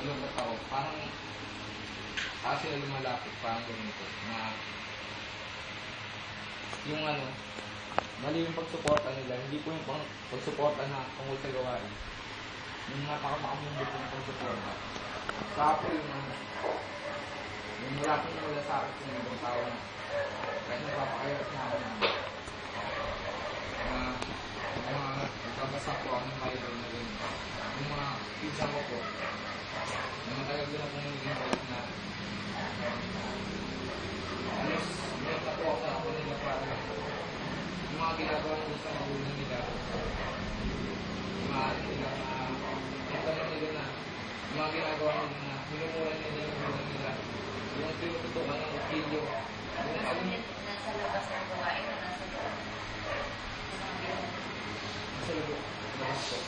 yung tao, parang sila lumalapit, parang ganito, na yung ano, mali yung pagsuporta nila, hindi po yung pagsuporta na tungkol sa gawain. Yung napakamakamundot yung pagsuporta. Saka po yung malapit na wala sa akin yung ibang tao na kahit napapakayot na ako na mga nagkabasa po ako ng Bible na ganyan. Yung mga pizza ko po, na matagal ko na pong naging balik na alos, meron na po ako nila para yung mga ginagawa ng gusto ng magulang nila, maaari nila na ito na nila na yung mga ginagawa nila na minumura nila yung magulang nila, yung tinututukan ng ukilyo, yung ano, nasa labas ng gawain o nasa loob? nasa labas po.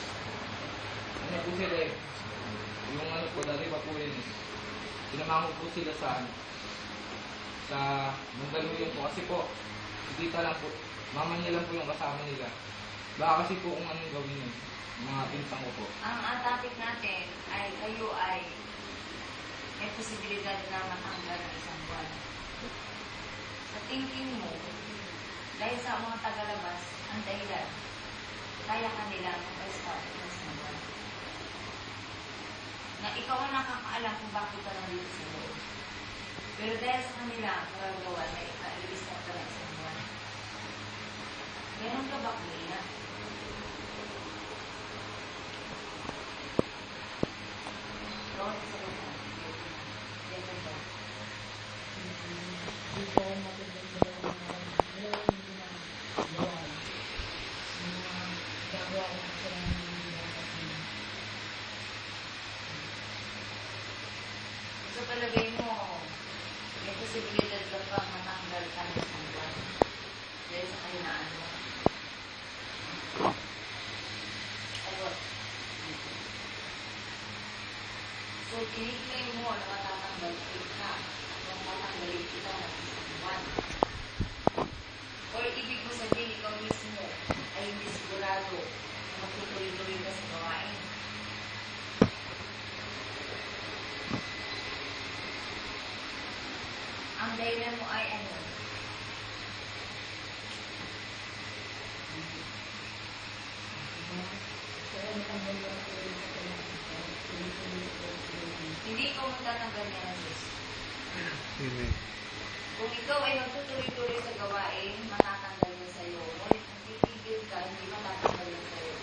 Ano po sila eh, yung ano po, dati pa po yun eh, pinamangod po sila sa Mandaluyong po kasi po, dito lang po, mama niya lang po yung kasama nila. Baka kasi po kung anong gawin yun, mga pinsang ko po. Ang topic natin ay kayo ay may posibilidad na matanggal ng isang buwan. Sa thinking mo, dahil sa mga tagalabas, ang dahilan, kaya kanila mag-start ng isang buwan. Na ikaw ang nakakaalam kung bakit ka nandito sa loob. Pero dahil sa kanila, magagawa na i-start ka ng isang buwan. Ganon ka ba kanina? Lord, sa lupa. Ganon ba? Hindi ko magandang gawin na hindi na gawain. Gagawa ko na sila ng mga kasi. So, palagay mo, may posibilidad ka pa matanggal ka ng isang buwan dahil sa kahinaan mo. Ayun. So, kiniklaim mo na matatanggal ka kung matanggalin kita ng isang buwan. Or ibig mo sabihin, ikaw mismo ay hindi sigurado na magtutuloy-tuloy ka sa gawain. Ang dahilan mo ay ano? Hindi ikaw magtatanggal niya ng Diyos. Amen. Kung ikaw ay magtutuloy-tuloy sa gawain, matatanggal niya sa'yo. Ngunit kung titigil ka, hindi matatanggal niya sa'yo.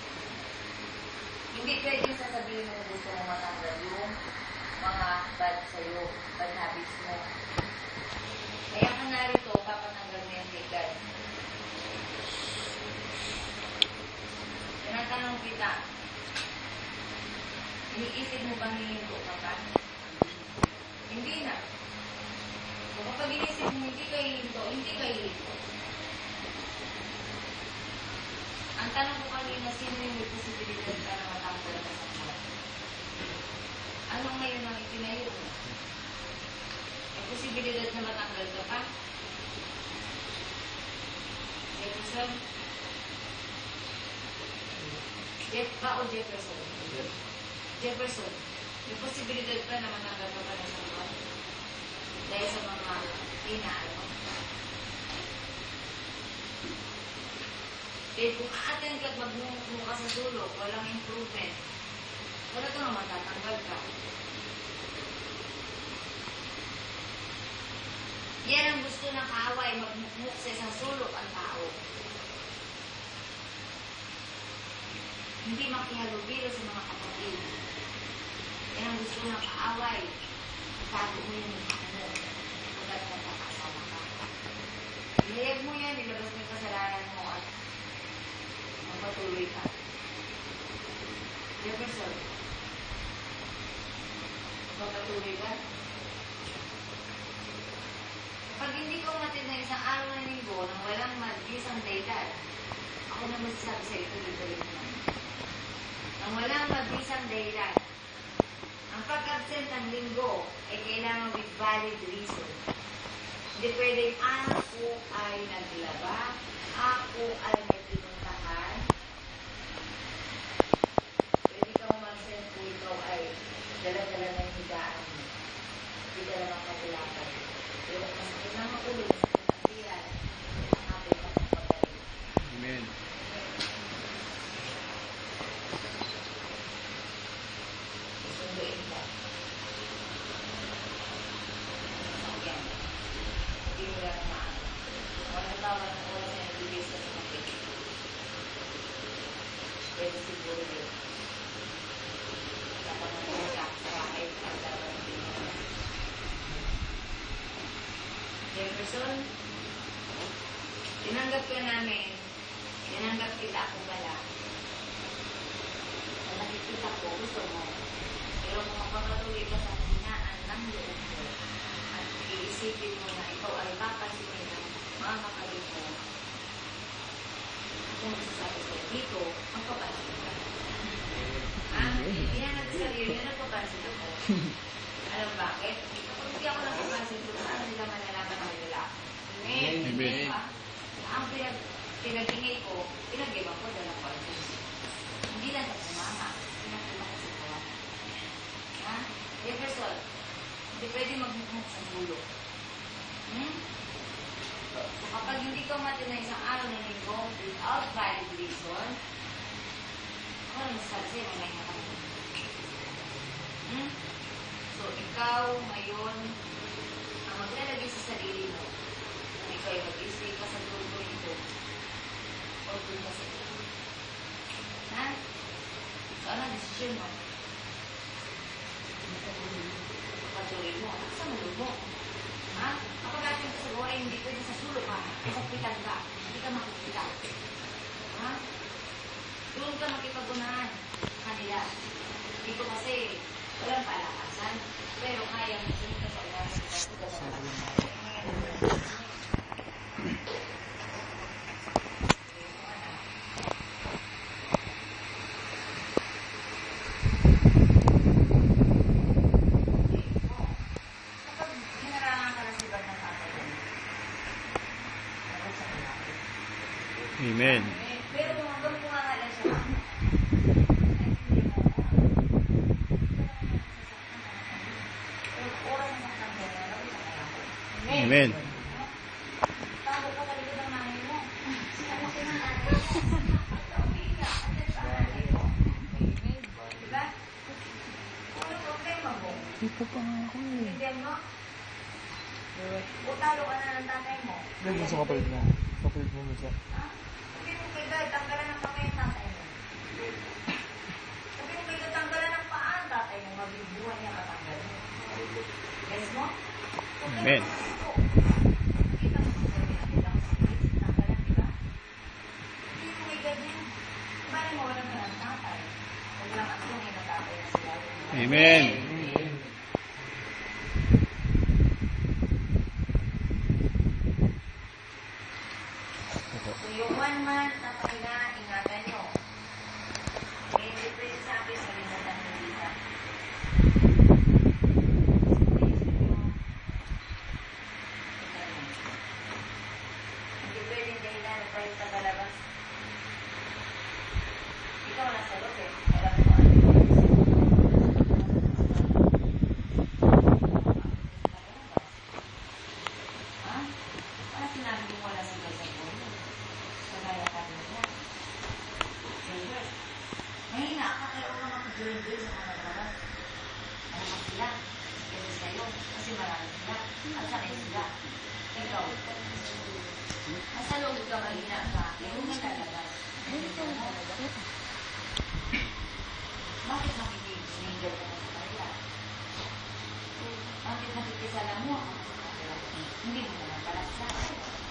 Hindi pwedeng sasabihin mo gusto mo matanggal yung mga bad sa'yo, bad habits mo. Kaya ka narito, papatanggal mo yung kay God. Tinatanong kita, iniisip mo bang hihinto ka pa? Hindi na. Kung kapag inisip mo hindi ka hihinto, hindi ka hihinto. Ang tanong ko kanina, sino yung may posibilidad ka na matanggal ka sa buwan? Ano ngayon ang itinayo mo? May posibilidad na matanggal ka pa? Jefferson? Jeff ba o Jefferson? Jefferson. May posibilidad pa na matanggal ka pa ng isang buwan? Dahil sa mga inaano. Dahil kung a-attend ka at magmumukha ka sa sulok, walang improvement, wala ka nga matatanggal ka. Yan ang gusto ng kaaway, magmukmuk sa isang sulok ang tao. Hindi makihalubilo sa mga kapatid. Yan ang gusto ng kaaway. Itago mo yung mukha mo. Hanggat magkakasama ka. Ilahiyag mo yan, ilabas mo yung kasalanan mo at magpatuloy ka. Jefferson, magpatuloy ka? Kapag hindi ko matid ng isang araw na linggo nang walang mabisang dahilan, ako na masasabi sa ito dito rin naman. Nang walang mabisang dahilan, ang pag-absent ng linggo ay kailangan with valid reason. Hindi pwedeng ako ay naglaba, ako ay may pinuntahan. Pwede kang mag-absent kung ikaw ay Dala-dala na yung higaan mo. Hindi ka naman kapulakan. Pero kung masakit na ang ulo, masakit ang tiyan, hanapin mo ang pagaling. Amen. Sunduin mo. Yan. Hindi mo lang maano. Kung ano tawag ng oras na nagbibigay sa sumakit. Pwede siguro yun. Kapag nagkaka, kahit ang dapat ng pinag. Jefferson, tinanggap ka namin. Tinanggap kita kung wala. Sa nakikita ko, gusto mo. Pero kung magpapatuloy ka sa hinaan ng loob mo at iisipin mo na ikaw ay papasinin ng mga kapatid mo, ako magsasabi sa'yo, dito, magpapansin ka. Hindi na nagsasabi yun, nagpapansin ako. Alam mo bakit? Kapag hindi ako nagpapansin ko, saan nila malalaman ang lalaki? Amen. Amen. Ang pinag-ingay ko, pinag-iwan ko dalang purpose. Hindi lang sa mama, pinag-iwan ko sa kawa. Ha? Jefferson, hindi pwede magmukmuk sa gulo. So, kapag hindi ka mati na isang araw na linggo without valid reason, ako na masasabi sa'yo, may nahinga ka. So, ikaw ngayon ang maglalagay sa sarili mo kung ikaw ay mag-isip ka sa grupo ito o dun ka sa ito. Ha? So, ano ang desisyon mo? Patuloy mo. Sa mulo mo. Ha? Kapag ating kasagawa ay hindi pwede sa sulo ka. Sa hospital ka. Hindi ka makikita. Ha? Doon ka makipagunahan kanila. Dito kasi walang palakasan. Pero kaya mo doon ka sa oras. Kapag hinarangan ka na si Bad ng tatay mo, sa lalaki. Amen. Pero kung hanggang pumangalan siya, oras na saktan ka na, Amen. tago ka sa likod ng nanay mo. Sinabi ko ng nanay mo. Pagka-umiga, andyan sa nanay mo. Diba? Kung ano problema mo, Dito pa nga ako eh. bigyan mo, o talo ka na ng tatay mo. Ganda sa kapalit mo. Kapalit mo mo siya. Ha? Sabi mo kay God, tanggalan ng kamay ang tatay mo. Sabi mo kay God, tanggalan ng paa ang tatay mo. Mabibuhan niya katanggal mo. Yes mo? Amen. Kita mo sa sabi na kita mo sa Christ, tanggalan, diba? Sabi mo kay God din, bali mo walang ka ng tatay. Huwag lang asungin na tatay na sila. Amen. So yung 1 month na pakina, ingatan nyo. Hindi pwede sabi sa rin ng nandita. Hindi pwede dahilan na tayo sa kalabas. Ikaw nasa loob eh. Alam mo ano yung ha? Parang sinabi mo wala sila sa puno. Kagaya ka rin niya. Silver. Mahina ka kaya huwag ka makigulo-gulo sa mga labas. Ano ka sila? Kasi sa'yo. Kasi marami sila. At sanay sila. Ikaw. Nasa loob ka mahina ka. Yung may lalabas. Bakit nakikisinggal ka sa kanila? Bakit nakikisala mo ako sa kanila? Hindi mo naman pala sa akin.